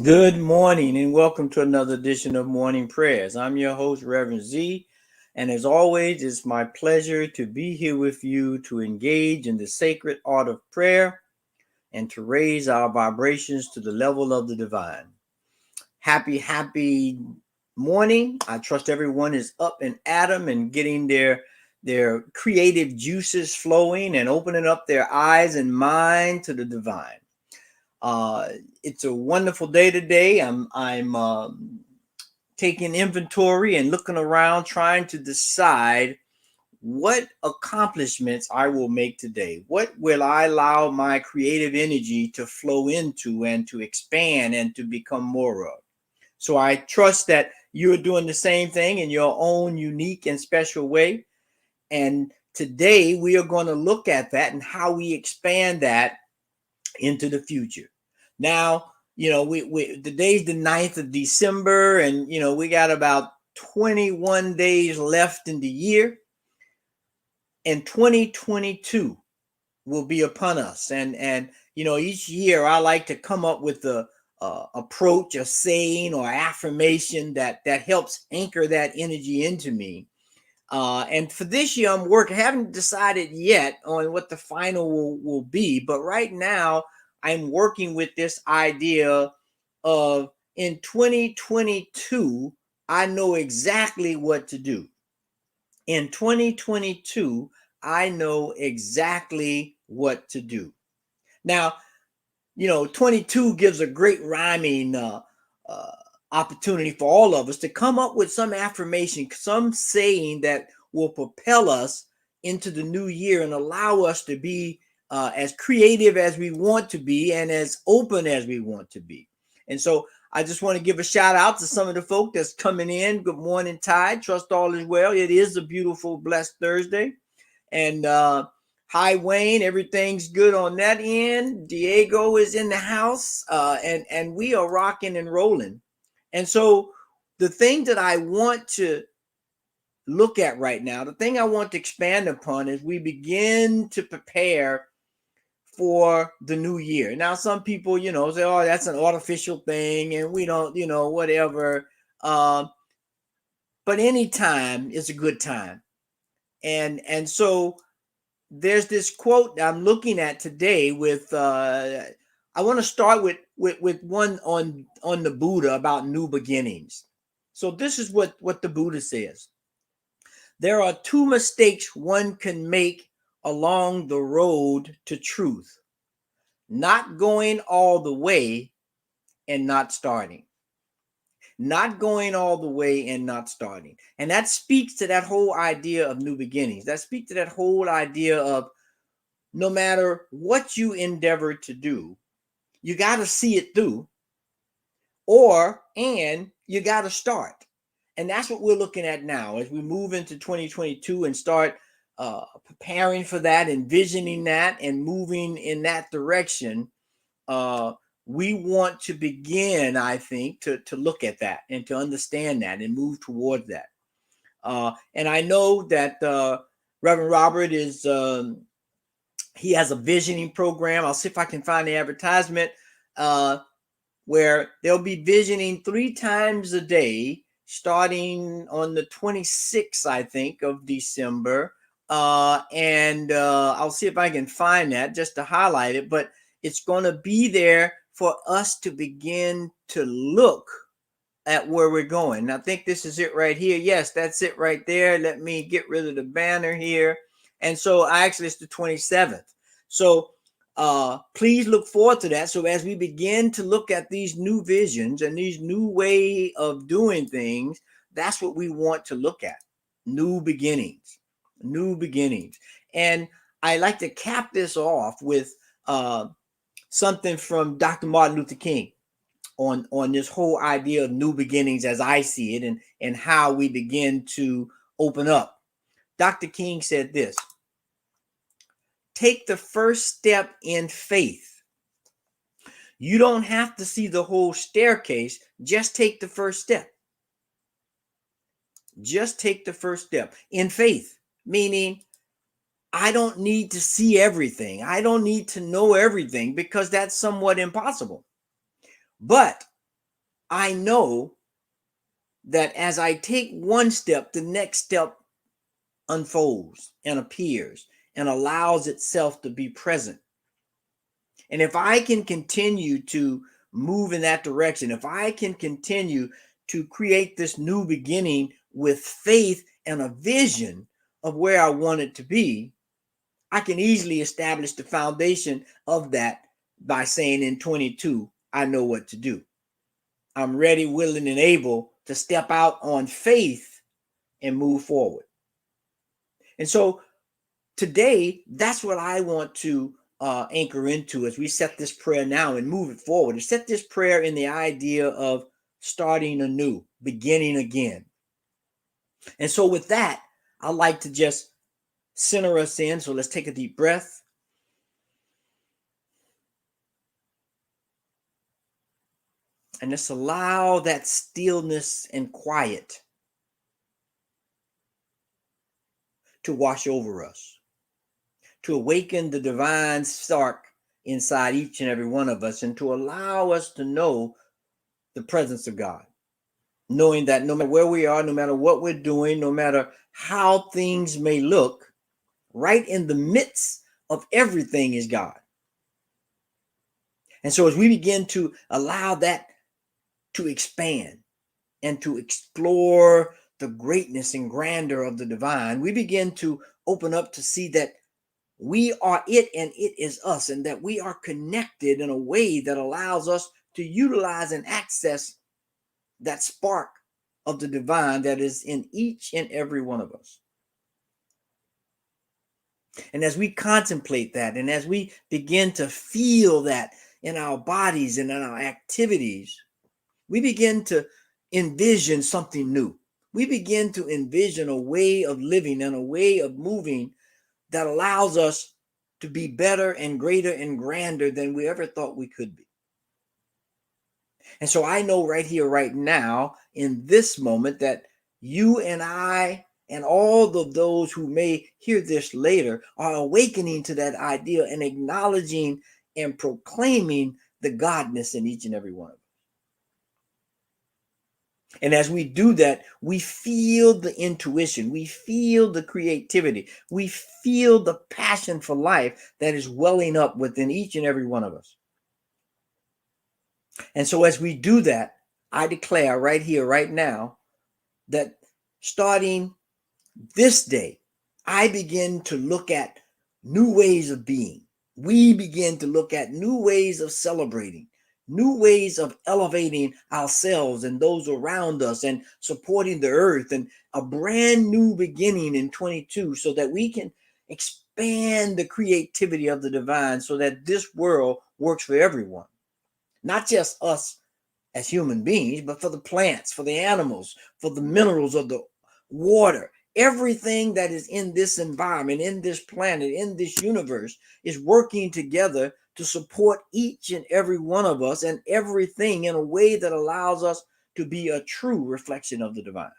Good morning and welcome to another edition of Morning Prayers. I'm your host, Reverend Z, and as always, it's my pleasure to be here with you to engage in the sacred art of prayer and to raise our vibrations to the level of the divine. Happy morning. I trust everyone is up and at 'em and getting their creative juices flowing and opening up their eyes and mind to the divine. Uh, it's a wonderful day today. I'm taking inventory and looking around, trying to decide what accomplishments I will make today. What will I allow my creative energy to flow into and to expand and to become more of? So I trust that you're doing the same thing in your own unique and special way. And today we are going to look at that and how we expand that into the future. Now, we today's the 9th of December, and we got about 21 days left in the year, and 2022 will be upon us. And each year I like to come up with a approach, a saying, or affirmation that helps anchor that energy into me. And for this year, I'm working. I haven't decided yet on what the final will be, but right now I'm working with this idea of in 2022, I know exactly what to do. In 2022, I know exactly what to do. Now, 22 gives a great rhyming uh, opportunity for all of us to come up with some affirmation, some saying that will propel us into the new year and allow us to be as creative as we want to be and as open as we want to be. And so I just want to give a shout out to some of the folk that's coming in. Good morning, Tide. Trust all is well. It is a beautiful, blessed Thursday. And hi, Wayne. Everything's good on that end. Diego is in the house, and we are rocking and rolling. And so, the thing that I want to look at right now, the thing I want to expand upon, is we begin to prepare for the new year. Now, some people, say, "Oh, that's an artificial thing," and we don't, whatever. Uh, but any time is a good time, and so there's this quote I'm looking at today with I want to start with one on the Buddha about new beginnings. So this is what the Buddha says. There are two mistakes one can make along the road to truth: not going all the way and not starting. Not going all the way and not starting. And that speaks to that whole idea of new beginnings. That speaks to that whole idea of no matter what you endeavor to do, you got to see it through, and you got to start. And that's what we're looking at now as we move into 2022 and start preparing for that, envisioning that, and moving in that direction. Uh, we want to begin, I think, to look at that and to understand that and move towards that. And I know that Reverend Robert is he has a visioning program. I'll see if I can find the advertisement uh, where they'll be visioning 3 times a day, starting on the 26th, I think, of December. And I'll see if I can find that just to highlight it. But it's going to be there for us to begin to look at where we're going. I think this is it right here. Yes, that's it right there. Let me get rid of the banner here. And so actually it's the 27th. So please look forward to that. So as we begin to look at these new visions and these new way of doing things, that's what we want to look at. New beginnings, new beginnings. And I like to cap this off with something from Dr. Martin Luther King on this whole idea of new beginnings as I see it, and how we begin to open up. Dr. King said this: take the first step in faith. You don't have to see the whole staircase, just take the first step. Just take the first step in faith, meaning I don't need to see everything. I don't need to know everything because that's somewhat impossible. But I know that as I take one step, the next step unfolds and appears and allows itself to be present. And if I can continue to move in that direction, if I can continue to create this new beginning with faith and a vision of where I want it to be, I can easily establish the foundation of that by saying in 22, I know what to do. I'm ready, willing, and able to step out on faith and move forward. And so today, that's what I want to anchor into as we set this prayer now and move it forward. And set this prayer in the idea of starting anew, beginning again. And so with that, I'd like to just center us in. So let's take a deep breath. And let's allow that stillness and quiet to wash over us, to awaken the divine spark inside each and every one of us, and to allow us to know the presence of God. Knowing that no matter where we are, no matter what we're doing, no matter how things may look, right in the midst of everything is God. And so as we begin to allow that to expand and to explore the greatness and grandeur of the divine, we begin to open up to see that we are it and it is us, and that we are connected in a way that allows us to utilize and access that spark of the divine that is in each and every one of us. And as we contemplate that, and as we begin to feel that in our bodies and in our activities, we begin to envision something new. We begin to envision a way of living and a way of moving that allows us to be better and greater and grander than we ever thought we could be. And so I know right here, right now, in this moment, that you and I and all of those who may hear this later are awakening to that idea and acknowledging and proclaiming the godness in each and every one of us. And as we do that, we feel the intuition, we feel the creativity, we feel the passion for life that is welling up within each and every one of us. And so as we do that, I declare right here, right now, that starting this day, I begin to look at new ways of being. We begin to look at new ways of celebrating, new ways of elevating ourselves and those around us and supporting the earth, and a brand new beginning in 22 so that we can expand the creativity of the divine so that this world works for everyone, not just us as human beings, but for the plants, for the animals, for the minerals of the water. Everything that is in this environment, in this planet, in this universe is working together to support each and every one of us and everything in a way that allows us to be a true reflection of the divine.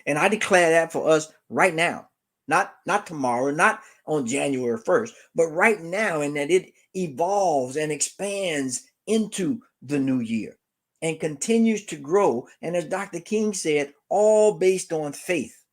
And I declare that for us right now, not tomorrow, not on January 1st, but right now, and that it evolves and expands into the new year and continues to grow. And as Dr. King said, all based on faith.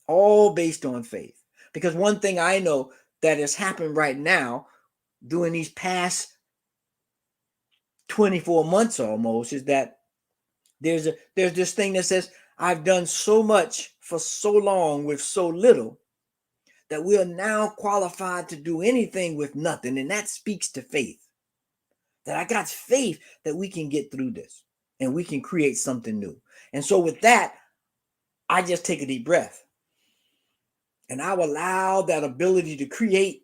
All based on faith. Because one thing I know that has happened right now during these past 24 months almost is that there's this thing that says, I've done so much for so long with so little that we are now qualified to do anything with nothing. And that speaks to faith. That I got faith that we can get through this and we can create something new. And so with that, I just take a deep breath and I allow that ability to create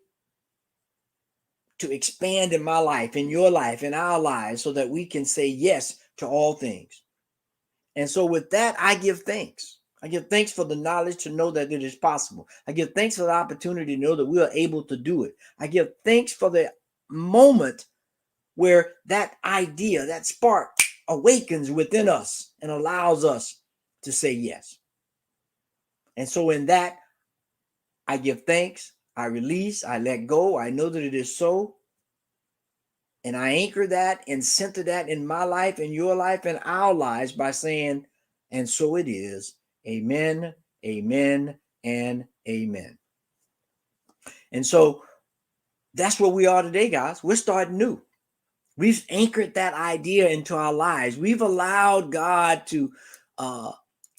to expand in my life, in your life, in our lives, so that we can say yes to all things. And so with that, I give thanks. I give thanks for the knowledge to know that it is possible. I give thanks for the opportunity to know that we are able to do it. I give thanks for the moment where that idea, that spark awakens within us and allows us to say yes. And so in that, I give thanks, I release, I let go. I know that it is so. And I anchor that and center that in my life, in your life, and our lives by saying, and so it is. Amen, amen, and amen. And so that's where we are today, guys. We're starting new. We've anchored that idea into our lives. We've allowed God to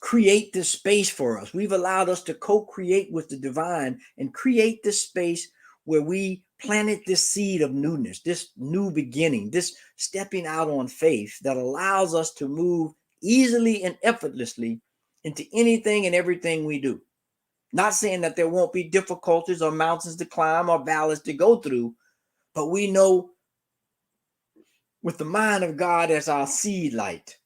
create this space for us. We've allowed us to co-create with the divine and create this space where we planted this seed of newness, this new beginning, this stepping out on faith that allows us to move easily and effortlessly into anything and everything we do. Not saying that there won't be difficulties or mountains to climb or valleys to go through, but we know with the mind of God as our seed light,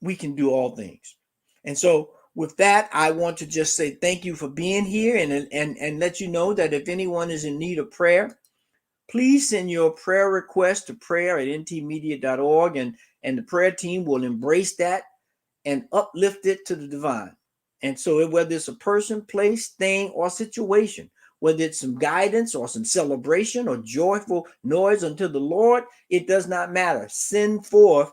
we can do all things. And so with that, I want to just say thank you for being here and let you know that if anyone is in need of prayer, please send your prayer request to prayer@ntmedia.org and the prayer team will embrace that and uplift it to the divine. And so whether it's a person, place, thing, or situation, whether it's some guidance or some celebration or joyful noise unto the Lord, it does not matter. Send forth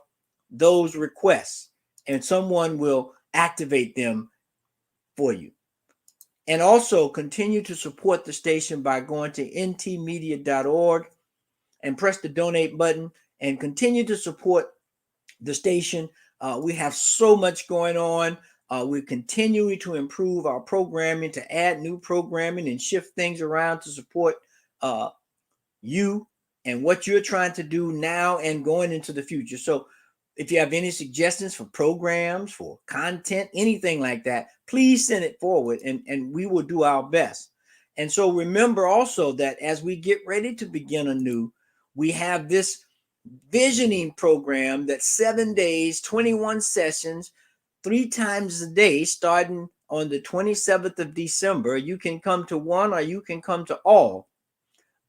those requests and someone will activate them for you. And also continue to support the station by going to ntmedia.org and press the donate button and continue to support the station. We have so much going on. We're continuing to improve our programming, to add new programming and shift things around to support you and what you're trying to do now and going into the future. So if you have any suggestions for programs, for content, anything like that, please send it forward and we will do our best. And so remember also that as we get ready to begin anew, we have this visioning program that's 7 days, 21 sessions, 3 times a day, starting on the 27th of December. You can come to one or you can come to all.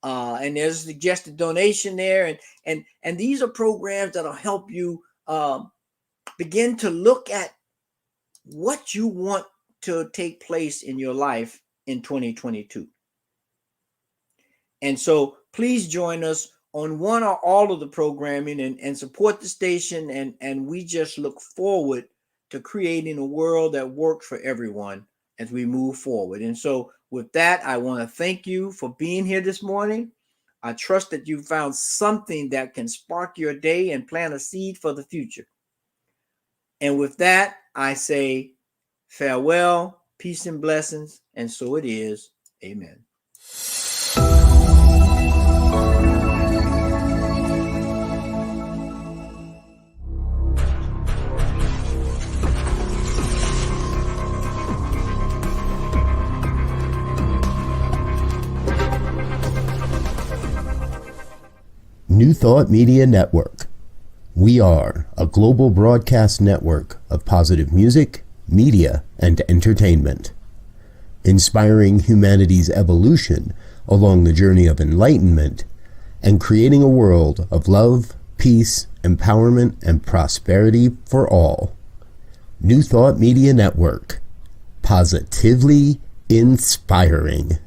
And there's a suggested donation there. And these are programs that'll help you begin to look at what you want to take place in your life in 2022. And so please join us on one or all of the programming and support the station. And we just look forward to creating a world that works for everyone as we move forward. And so with that, I want to thank you for being here this morning. I trust that you found something that can spark your day and plant a seed for the future. And with that, I say farewell, peace and blessings. And so it is. Amen. New Thought Media Network. We are a global broadcast network of positive music, media, and entertainment, inspiring humanity's evolution along the journey of enlightenment and creating a world of love, peace, empowerment, and prosperity for all. New Thought Media Network. Positively inspiring.